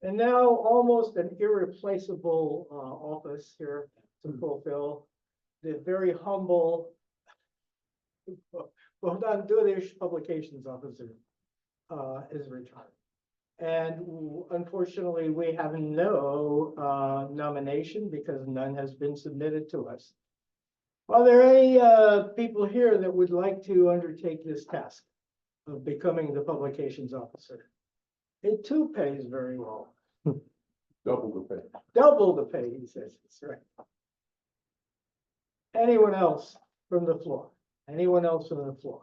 And now almost an irreplaceable office here to fulfill. The very humble Bogdan Dudish Publications Officer is retired. And unfortunately, we have no nomination because none has been submitted to us. Are there any people here that would like to undertake this task of becoming the publications officer? It too pays very well. Double the pay. Double the pay, he says. That's right. Anyone else from the floor? Anyone else from the floor?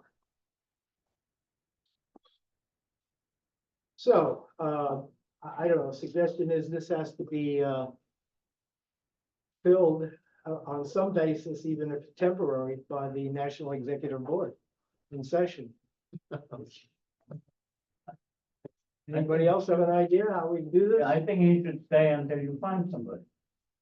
So, I don't know, suggestion is this has to be filled on some basis, even if temporary, by the National Executive Board in session. Anybody else have an idea how we do this? I think he should stay until you find somebody.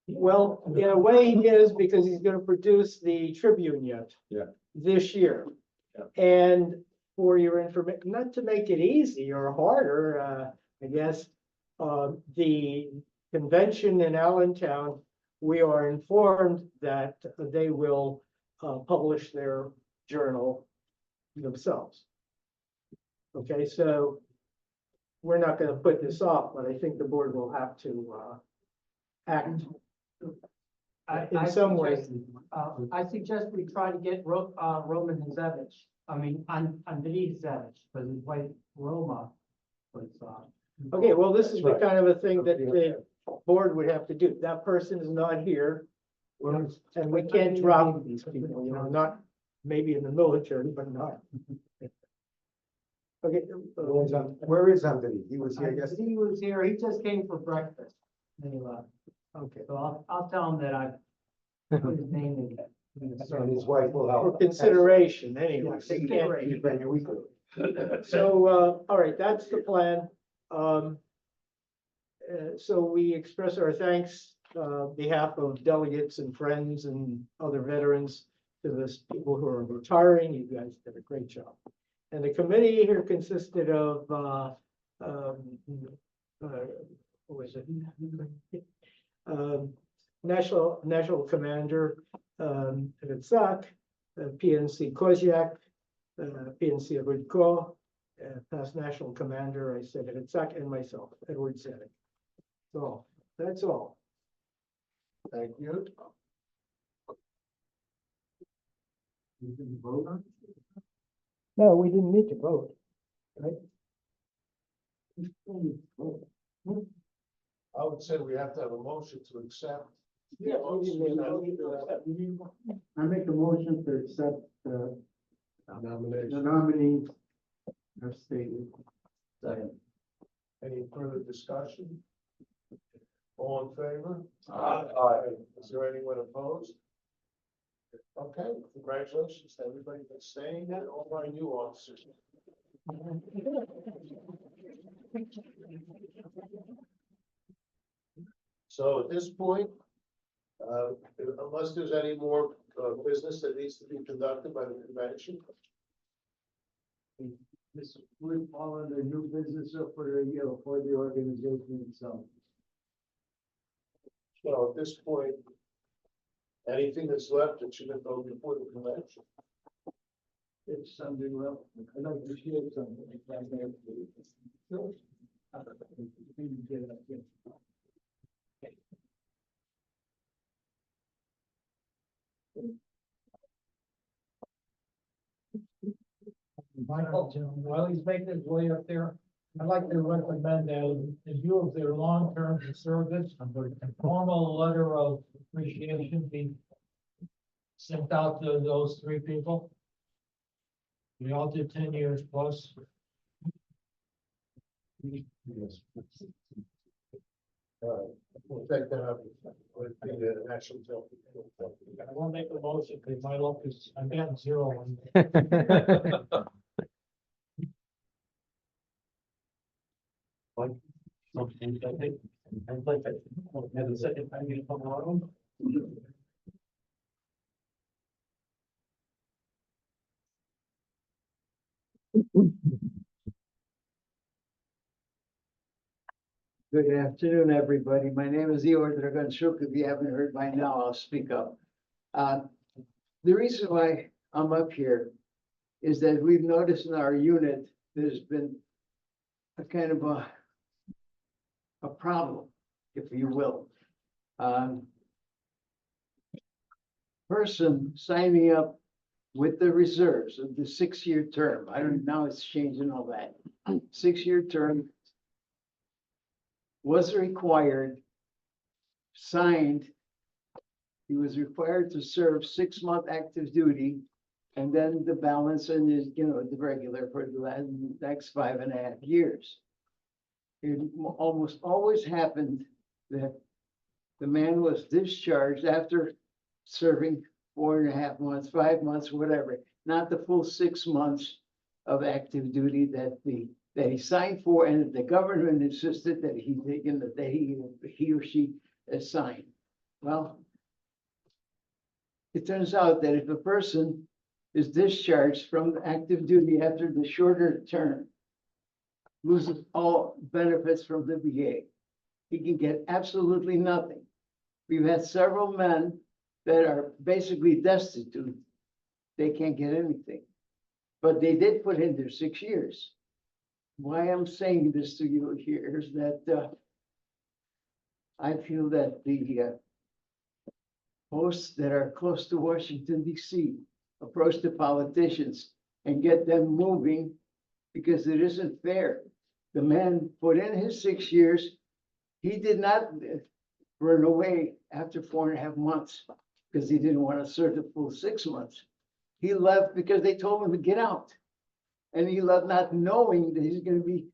Well, in a way he is, because he's gonna produce the Tribune yet. Yeah. This year. Yeah. And for your information, not to make it easy or harder, I guess, the convention in Allentown, we are informed that they will publish their journal themselves. Okay, so we're not gonna put this off, but I think the board will have to act in some way. I suggest we try to get Roman Zevich, Andriy Zevich, because it's like Roma. Okay, well, this is the kind of a thing that the board would have to do. That person is not here. And we can't drop these people, you know, not maybe in the military, but not. Okay. Where is Anthony? He was here yesterday. He was here, he just came for breakfast. And he left. Okay. So I'll tell him that I put his name in. And his wife will help. For consideration, anyway. Yes, he can't- he's been here weekly. So, all right, that's the plan. So we express our thanks, behalf of delegates and friends and other veterans to the people who are retiring. You guys did a great job. And the committee here consisted of, what was it? National Commander, Ritzak, PNC Koziak, PNC Rudko, past National Commander, I said Ritzak, and myself, Edward Zedek. So, that's all. Thank you. You can vote on it? No, we didn't need to vote. I would say we have to have a motion to accept. Yeah, I make a motion to accept the Nomination. nominees as stated. Any further discussion? All in favor? Aye. Is there anyone opposed? Okay, congratulations to everybody that's staying and all our new officers. So at this point, unless there's any more business that needs to be conducted by the convention, This would fall under new business or for the organization itself. so at this point, anything that's left that shouldn't go before the convention. It's something, well, I'd like to share something. Michael, while he's making his way up there, I'd like to recommend that in view of their long-term service, a formal letter of appreciation be sent out to those three people. We all did 10 years plus. Yes. All right, we'll take that up with the national. I won't make a motion because my luck is, I'm getting 0. And the second time you come around. Good afternoon, everybody. My name is Eeyore Dragonchuk. If you haven't heard by now, I'll speak up. The reason why I'm up here is that we've noticed in our unit, there's been a kind of a problem, if you will. Person signing up with the reserves of the 6-year term. I don't know, it's changing all that. 6-year term was required, signed. He was required to serve 6-month active duty, and then the balance and is, the regular for the next 5.5 years. It almost always happened that the man was discharged after serving 4.5 months, 5 months, whatever, not the full 6 months of active duty that he signed for, and the government insisted that he or she signed. Well, it turns out that if a person is discharged from active duty after the shorter term, loses all benefits from the VA, he can get absolutely nothing. We've had several men that are basically destitute. They can't get anything, but they did put in their 6 years. Why I'm saying this to you here is that I feel that the posts that are close to Washington, D.C. approach the politicians and get them moving, because it isn't fair. The man put in his 6 years. He did not burn away after 4.5 months because he didn't want to serve the full 6 months. He left because they told him to get out. And he left not knowing that he's going to be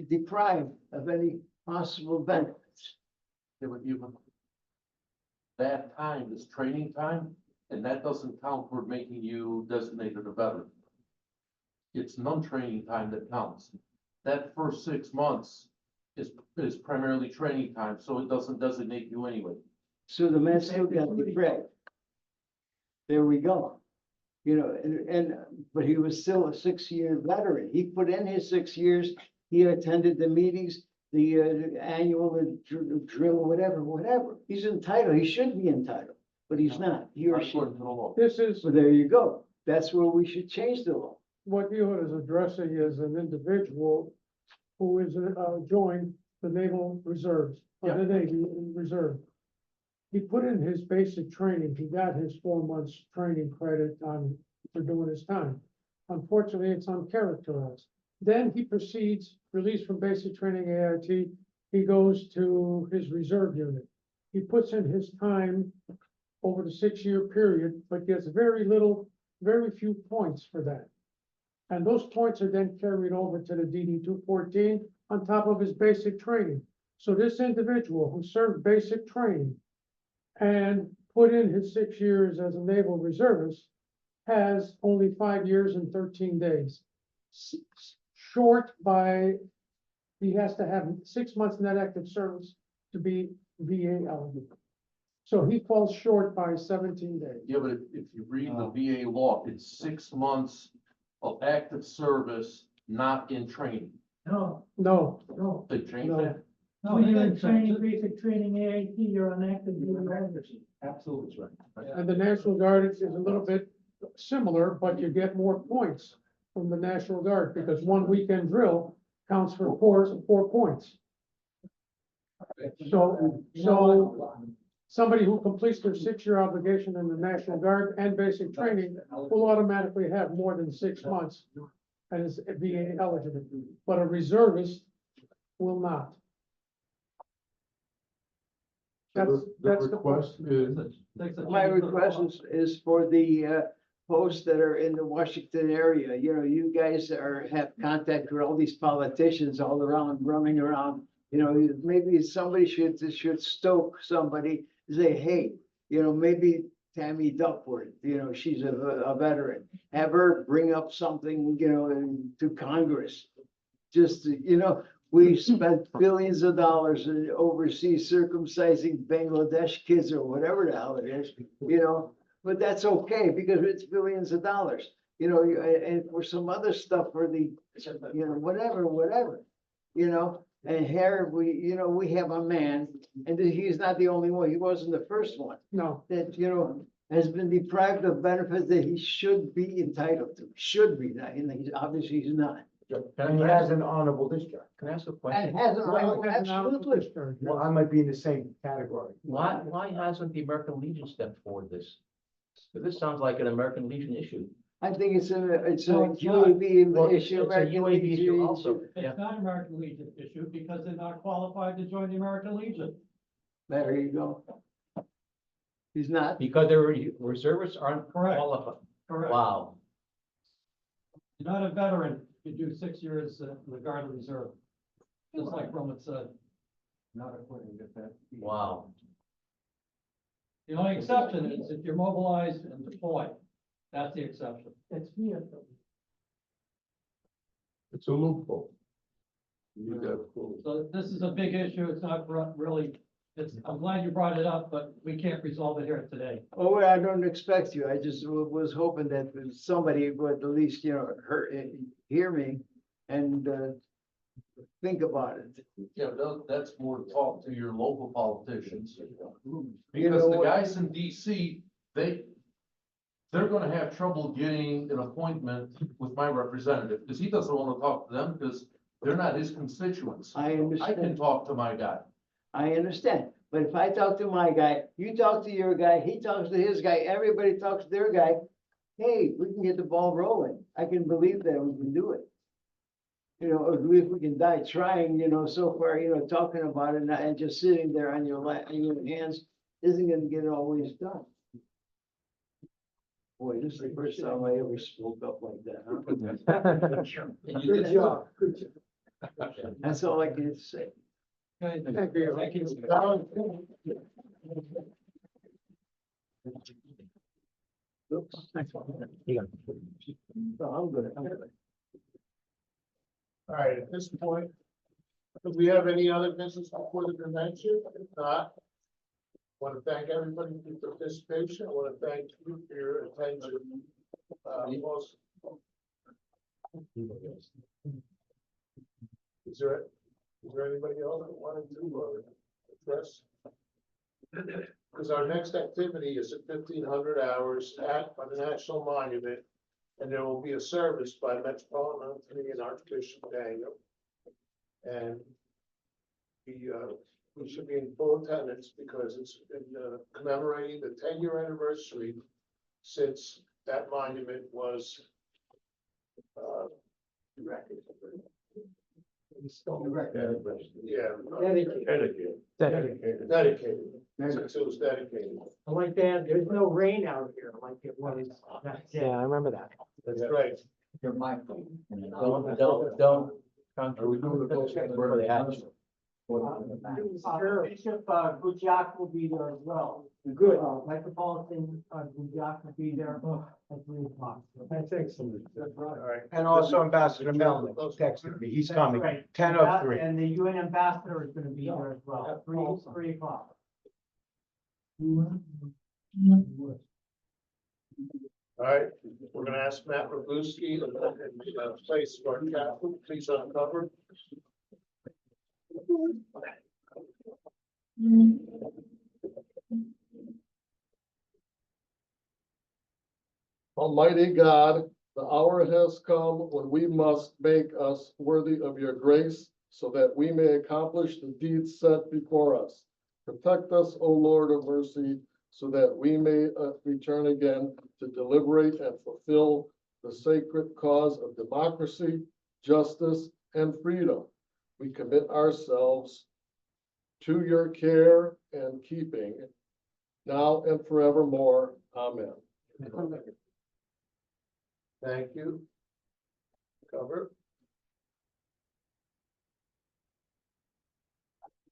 deprived of any possible benefits. That time is training time, and that doesn't count for making you designated a veteran. It's non-training time that counts. That first 6 months is primarily training time, so it doesn't designate you anyway. So the man still got deprived. There we go. But he was still a 6-year veteran. He put in his 6 years. He attended the meetings, the annual drill, whatever. He's entitled. He should be entitled, but he's not. He or she. According to the law. This is So there you go. That's where we should change the law. what you is addressing is an individual who is joined the Naval Reserves, or the Navy Reserve. He put in his basic training. He got his 4 months training credit for doing his time. Unfortunately, it's uncharacterized. Then he proceeds, released from basic training AIT, he goes to his reserve unit. He puts in his time over the 6-year period, but gets very few points for that. And those points are then carried over to the DD 214 on top of his basic training. So this individual who served basic training and put in his 6 years as a naval reservist has only 5 years and 13 days. Short by, he has to have 6 months net active service to be VA eligible. So he falls short by 17 days. Yeah, but if you read the VA law, it's 6 months of active service, not in training. No. They changed No. that? When you're in training, basic training AIT, you're on active duty. Absolutely right. And the National Guard is a little bit similar, but you get more points from the National Guard because one weekend drill counts for four points. So somebody who completes their 6-year obligation in the National Guard and basic training will automatically have more than 6 months and is VA eligible, but a reservist will not. The That's the request is, My request is for the posts that are in the Washington area. You guys have contact with all these politicians all around, running around. Maybe somebody should stoke somebody, say, hey, maybe Tammy Duckworth, she's a veteran. Have her bring up something, to Congress. Just, We spent billions of dollars in overseas circumcising Bangladesh kids or whatever the hell it is, you know? But that's okay because it's billions of dollars, you know, and for some other stuff for the, you know, whatever, you know? And here we, you know, we have a man, and he's not the only one, he wasn't the first one. No. That, you know, has been deprived of benefits that he should be entitled to, should be, and he's, obviously he's not. And he has an honorable discharge. Can I ask a And question? hasn't, absolutely. Well, I might be in the same category. Why hasn't the American Legion stepped forward this? Because this sounds like an American Legion issue. I think it's a No, it's not. UAV Well, issue. it's a American UAV Legion issue also. Yeah. It's not American Legion issue because they're not qualified to join the American Legion. There you go. He's not. Because their reservists aren't Correct. qualified. Correct. Wow. You're not a veteran, you do 6 years in the Guard and Reserve. Just like Roman said. Not according to that. Wow. The only exception is if you're mobilized and deployed. That's the exception. It's here. It's a loophole. You need that full. So this is a big issue. It's not really, I'm glad you brought it up, but we can't resolve it here today. Oh, I don't expect you. I just was hoping that somebody would at least, you know, hear me and think about it. Yeah, that's more talk to your local politicians. You Because know the what? guys in DC, they're gonna have trouble getting an appointment with my representative, because he doesn't wanna talk to them, because they're not his constituents. I I can understand. talk to my guy. I understand. But if I talk to my guy, you talk to your guy, he talks to his guy, everybody talks to their guy. Hey, we can get the ball rolling. I can believe that we can do it. You know, or if we can die trying, you know, so far, you know, talking about it and just sitting there on your lap, on your hands, isn't gonna get it always done. Boy, this is the first time I ever spoke up like that, huh? Good job, good job. That's all I can say. Okay. Thank you. Thank you. Oops. No, I'm good. All right, at this point, do we have any other business before the convention? If not, want to thank everybody for your participation. I want to thank you for your attention. Also- Is there anybody else that wanted to address? Because our next activity is at 1500 hours at the National Monument. And there will be a service by Metropolitan and Archbishop Daniel. And we should be in full attendance because it's been commemorating the 10-year anniversary since that monument was erected. Yeah. Dedicated. Since it was dedicated. I like that, there's no rain out here like it was. Yeah, I remember that. That's right. Don't. Are we doing the vote? Where they at? Bishop Gujak will be there as well. Good. Metropolitan Gujak will be there at 3:00. That's excellent. That's right. All right. And also Ambassador Melnick texted me, he's coming, Right. 10:03. And the UN ambassador is gonna be there as well, at 3:00. All right, we're gonna ask Matt Robuski to place for Catholic, please uncover. Almighty God, the hour has come when we must make us worthy of your grace so that we may accomplish the deeds set before us. Protect us, O Lord of mercy, so that we may return again to deliberate and fulfill the sacred cause of democracy, justice, and freedom. We commit ourselves to your care and keeping now and forevermore. Amen. Thank you. Cover.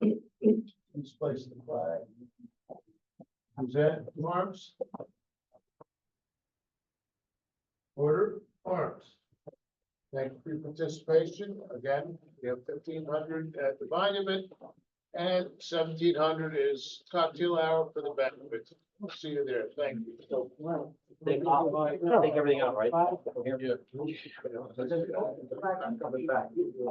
Please place the flag. Present arms. Order, arms. Thank you for your participation. Again, we have 1,500 at the monument. And 1,700 is cocktail hour for the banquet. See you there. Thank you. Take everything out, right? Yeah. I'm coming back.